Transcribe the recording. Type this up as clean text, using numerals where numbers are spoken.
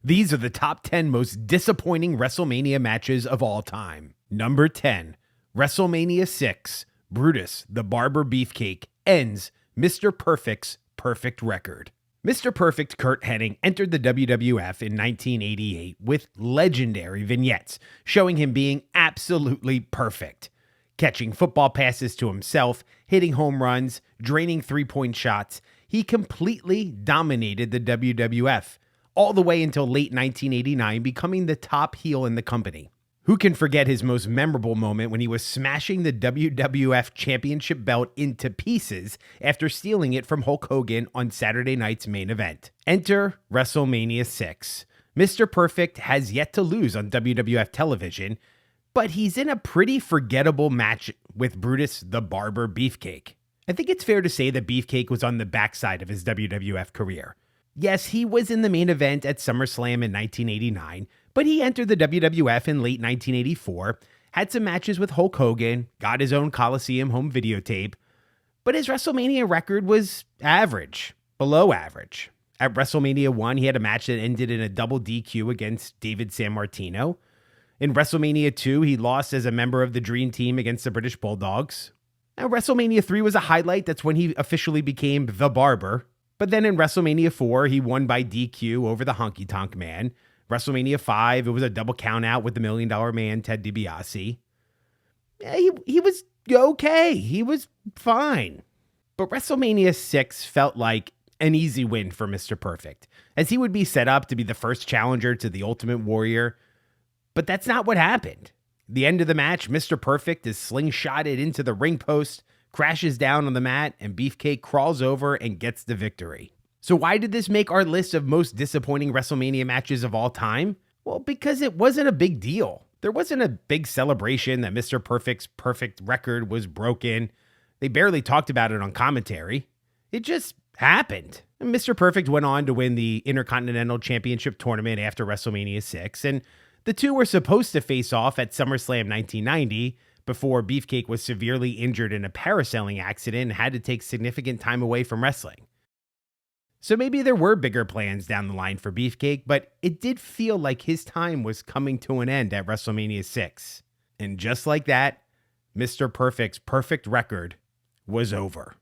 These are the top 10 most disappointing WrestleMania matches of all time. Number 10, WrestleMania 6, Brutus the Barber Beefcake ends Mr. Perfect's perfect record. Mr. Perfect Curt Henning entered the WWF in 1988 with legendary vignettes showing him being absolutely perfect. Catching football passes to himself, hitting home runs, draining three-point shots, he completely dominated the WWF, all the way until late 1989, becoming the top heel in the company. Who can forget his most memorable moment when he was smashing the WWF Championship belt into pieces after stealing it from Hulk Hogan on Saturday night's main event? Enter WrestleMania 6. Mr. Perfect has yet to lose on WWF television, but he's in a pretty forgettable match with Brutus the Barber Beefcake. I think it's fair to say that Beefcake was on the backside of his WWF career. Yes, he was in the main event at SummerSlam in 1989, but he entered the WWF in late 1984, had some matches with Hulk Hogan, got his own Coliseum home videotape, but his WrestleMania record was average, below average. At WrestleMania 1, he had a match that ended in a double DQ against David Sammartino. In WrestleMania 2, he lost as a member of the Dream Team against the British Bulldogs. At WrestleMania 3 was a highlight. That's when he officially became the Barber. But then in WrestleMania 4, he won by DQ over the Honky Tonk Man. WrestleMania 5, it was a double count out with the $1 Million Man, Ted DiBiase. Yeah, he was okay. He was fine. But WrestleMania 6 felt like an easy win for Mr. Perfect, as he would be set up to be the first challenger to the Ultimate Warrior. But that's not what happened. The end of the match, Mr. Perfect is slingshotted into the ring post, crashes down on the mat, and Beefcake crawls over and gets the victory. So why did this make our list of most disappointing WrestleMania matches of all time? Well, because it wasn't a big deal. There wasn't a big celebration that Mr. Perfect's perfect record was broken. They barely talked about it on commentary. It just happened. And Mr. Perfect went on to win the Intercontinental Championship tournament after WrestleMania 6, and the two were supposed to face off at SummerSlam 1990, before Beefcake was severely injured in a parasailing accident and had to take significant time away from wrestling. So maybe there were bigger plans down the line for Beefcake, but it did feel like his time was coming to an end at WrestleMania 6. And just like that, Mr. Perfect's perfect record was over.